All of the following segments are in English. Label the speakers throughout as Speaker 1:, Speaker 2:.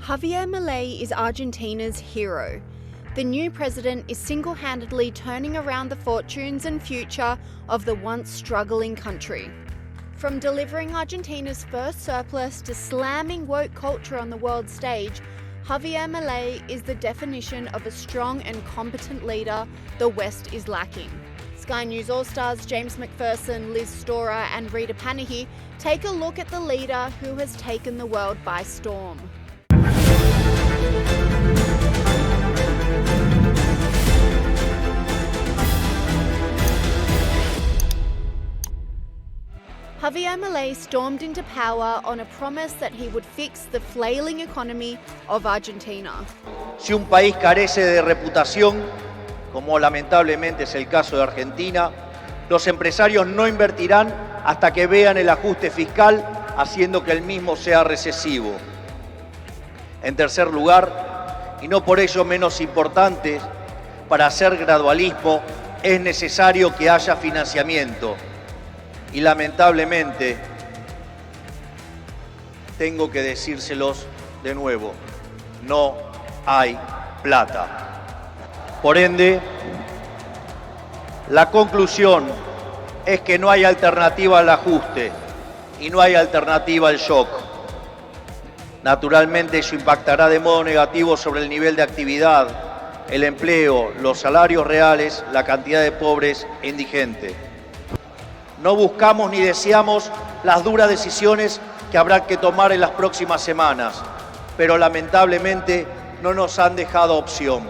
Speaker 1: Javier Milei is Argentina's hero. The new president is single-handedly turning around the fortunes and future of the once struggling country. From delivering Argentina's first surplus to slamming woke culture on the world stage, Javier Milei is the definition of a strong and competent leader the West is lacking. Sky News All Stars James Macpherson, Liz Storer and Rita Panahi take a look at the leader who has taken the world by storm. Javier Milei stormed into power on a promise that he would fix the flailing economy of Argentina.
Speaker 2: Si un país carece de reputación, como lamentablemente es el caso de Argentina, los empresarios no invertirán hasta que vean el ajuste fiscal, haciendo que el mismo sea recesivo. En tercer lugar, y no por ello menos importante, para hacer gradualismo es necesario que haya financiamiento. Y lamentablemente, tengo que decírselos de nuevo, no hay plata. Por ende, la conclusión es que no hay alternativa al ajuste y no hay alternativa al shock. Naturalmente, eso impactará de modo negativo sobre el nivel de actividad, el empleo, los salarios reales, la cantidad de pobres e indigentes. No buscamos ni deseamos las duras decisiones que habrá que tomar en las próximas semanas, pero lamentablemente no nos han dejado opción.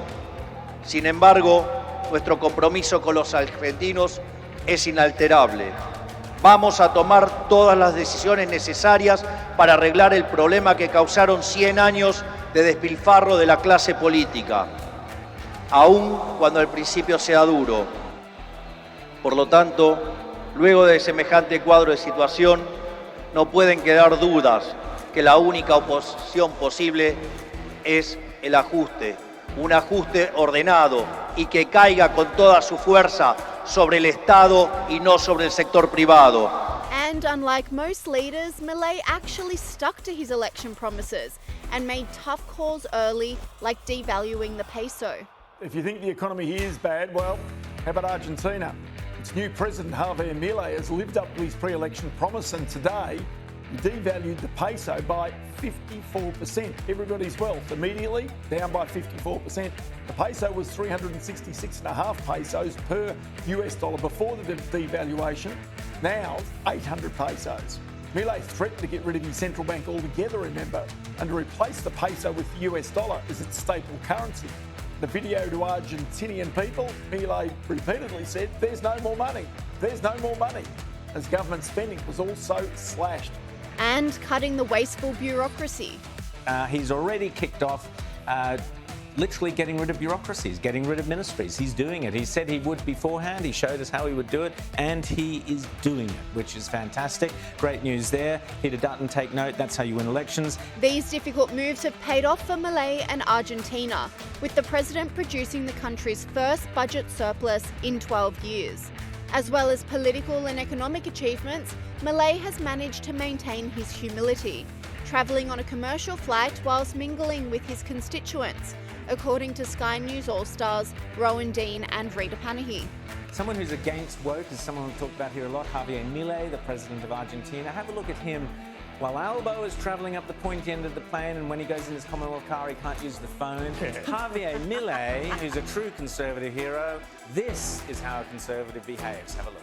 Speaker 2: Sin embargo, nuestro compromiso con los argentinos es inalterable. Vamos a tomar todas las decisiones necesarias para arreglar el problema que causaron 100 años de despilfarro de la clase política, aun cuando al principio sea duro. Por lo tanto, luego de semejante cuadro de situación, no pueden quedar dudas que la única oposición posible es el ajuste, un ajuste ordenado y que caiga con toda su fuerza sobre el Estado y no sobre el sector privado.
Speaker 1: And unlike most leaders, Milei actually stuck to his election promises and made tough calls early, like devaluing the peso.
Speaker 3: If you think the economy here is bad, well, how about Argentina? Its new president, Javier Millei, has lived up to his pre-election promise, and today he devalued the peso by 54%. Everybody's wealth immediately down by 54%. The peso was 366.5 pesos per US dollar before the devaluation. Now, 800 pesos. Millei threatened to get rid of his central bank altogether, remember, and to replace the peso with the US dollar as its staple currency. The video to Argentinian people, Millei repeatedly said, there's no more money, there's no more money, as government spending was also slashed.
Speaker 1: And cutting the wasteful bureaucracy.
Speaker 4: He's already kicked off literally getting rid of bureaucracies, getting rid of ministries. He's doing it. He said he would beforehand. He showed us how he would do it, and he is doing it, which is fantastic. Great news there. Peter Dutton, take note. That's how you win elections.
Speaker 1: These difficult moves have paid off for Milei and Argentina, with the president producing the country's first budget surplus in 12 years. As well as political and economic achievements, Milei has managed to maintain his humility, travelling on a commercial flight whilst mingling with his constituents, according to Sky News All Stars Rowan Dean and Rita Panahi.
Speaker 4: Someone who's against woke is someone we've talked about here a lot, Javier Millei, the president of Argentina. Have a look at him. While Albo is travelling up the pointy end of the plane, and when he goes in his Commonwealth car, he can't use the phone. Javier Millei, who's a true conservative hero, this is how a conservative behaves. Have a look.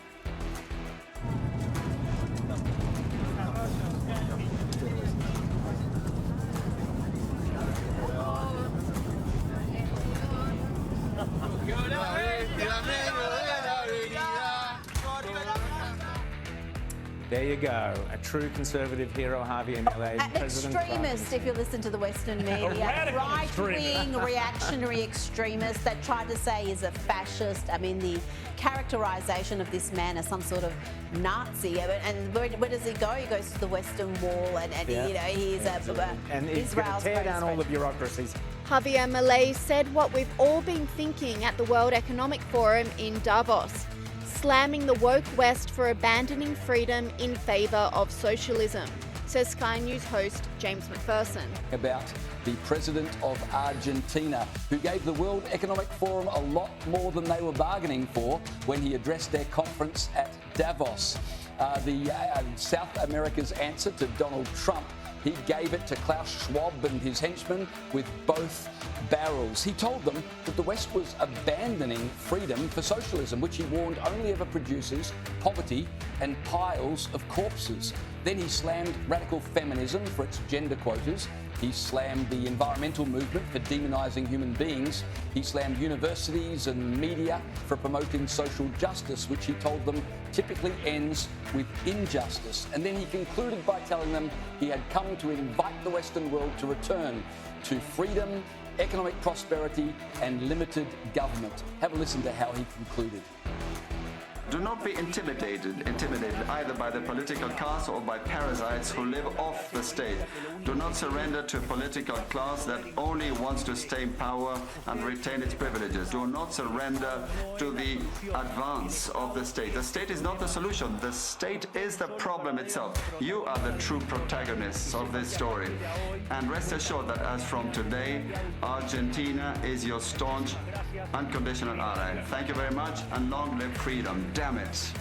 Speaker 4: There you go, a true conservative hero, Javier Millei.
Speaker 5: An extremist, if you listen to the Western media, right-wing, reactionary extremist that tried to say he's a fascist. I mean, the characterisation of this man as some sort of Nazi. And where does he go? He goes to the Western Wall, and
Speaker 4: yeah.
Speaker 5: You know, he's
Speaker 4: and he's going to tear down all the bureaucracies.
Speaker 1: Javier Milei said what we've all been thinking at the World Economic Forum in Davos, slamming the woke West for abandoning freedom in favour of socialism, says Sky News host James Macpherson.
Speaker 6: About the president of Argentina, who gave the World Economic Forum a lot more than they were bargaining for when he addressed their conference at Davos. South America's answer to Donald Trump, he gave it to Klaus Schwab and his henchmen with both barrels. He told them that the West was abandoning freedom for socialism, which he warned only ever produces poverty and piles of corpses. Then he slammed radical feminism for its gender quotas. He slammed the environmental movement for demonising human beings. He slammed universities and media for promoting social justice, which he told them typically ends with injustice. And then he concluded by telling them he had come to invite the Western world to return to freedom, economic prosperity and limited government. Have a listen to how he concluded.
Speaker 7: Do not be intimidated either by the political class or by parasites who live off the state. Do not surrender to a political class that only wants to stay in power and retain its privileges. Do not surrender to the advance of the state. The state is not the solution. The state is the problem itself. You are the true protagonists of this story. And rest assured that as from today, Argentina is your staunch, unconditional ally. Thank you very much, and long live freedom. Damn it.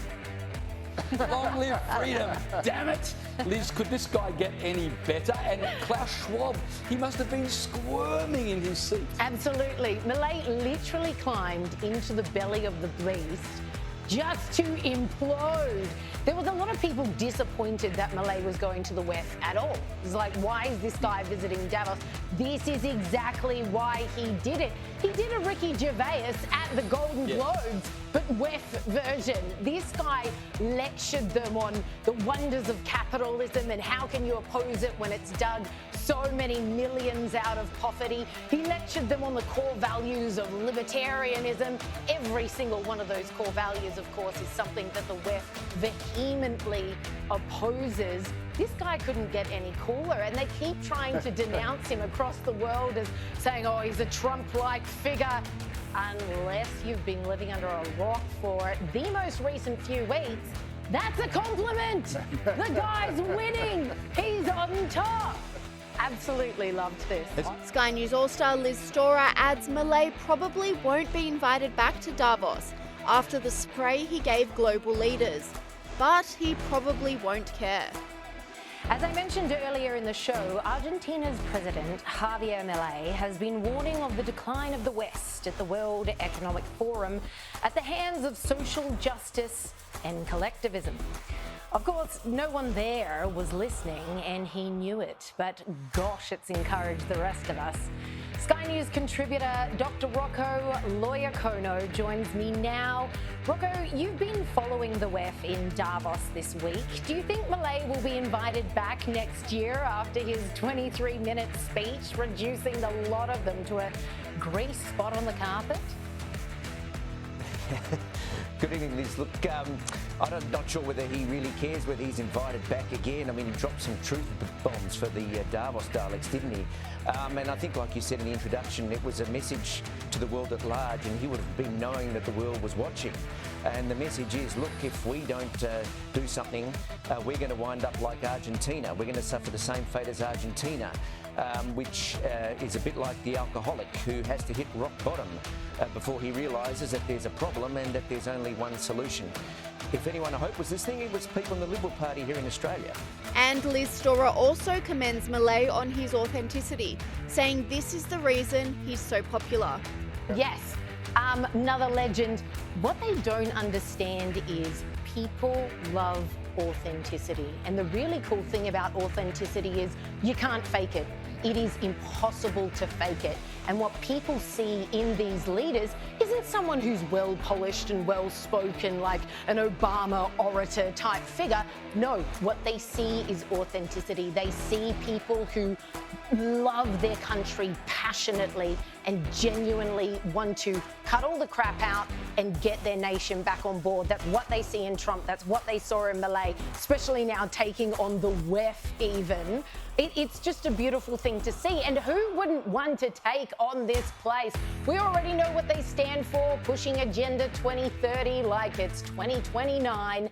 Speaker 6: Long live freedom, damn it. Liz, could this guy get any better? And Klaus Schwab, he must have been squirming in his seat.
Speaker 8: Absolutely. Millei literally climbed into the belly of the beast just to implode. There was a lot of people disappointed that Millei was going to the West at all. It's like, why is this guy visiting Davos? This is exactly why he did it. He did a Ricky Gervais at the Golden Globes, but WEF version. This guy lectured them on the wonders of capitalism and how can you oppose it when it's dug so many millions out of poverty. He lectured them on the core values of libertarianism. Every single one of those core values, of course, is something that the WEF vehemently opposes. This guy couldn't get any cooler, and they keep trying to denounce him across the world as saying, oh, he's a Trump-like figure. Unless you've been living under a rock for the most recent few weeks, that's a compliment. The guy's winning. He's on top. Absolutely loved this.
Speaker 1: Sky News All-Star Liz Storer adds Millei probably won't be invited back to Davos after the spray he gave global leaders, but he probably won't care.
Speaker 8: As I mentioned earlier in the show, Argentina's president, Javier Milei, has been warning of the decline of the West at the World Economic Forum at the hands of social justice and collectivism. Of course, no one there was listening and he knew it, but gosh, it's encouraged the rest of us. Sky News contributor Dr. Rocco Loyacono joins me now. Rocco, you've been following the WEF in Davos this week. Do you think Millei will be invited back next year after his 23-minute speech, reducing the lot of them to a grease spot on the carpet?
Speaker 9: Good evening, Liz. Look, I'm not sure whether he really cares whether he's invited back again. I mean, he dropped some truth bombs for the Davos Daleks, didn't he? And I think, like you said in the introduction, it was a message to the world at large, and he would have been knowing that the world was watching. And the message is, look, if we don't do something, we're going to wind up like Argentina. We're going to suffer the same fate as Argentina, which is a bit like the alcoholic who has to hit rock bottom before he realises that there's a problem and that there's only one solution. If anyone I hope was listening, it was people in the Liberal Party here in Australia.
Speaker 1: And Liz Storer also commends Millei on his authenticity, saying this is the reason he's so popular.
Speaker 8: Yes, another legend. What they don't understand is people love authenticity. And the really cool thing about authenticity is you can't fake it. It is impossible to fake it. And what people see in these leaders isn't someone who's well polished and well spoken like an Obama orator type figure. No, what they see is authenticity. They see people who love their country passionately and genuinely want to cut all the crap out and get their nation back on board. That's what they see in Trump. That's what they saw in Millei, especially now taking on the WEF even. It's just a beautiful thing to see. And who wouldn't want to take on this place? We already know what they stand for, pushing Agenda 2030 like it's 2029.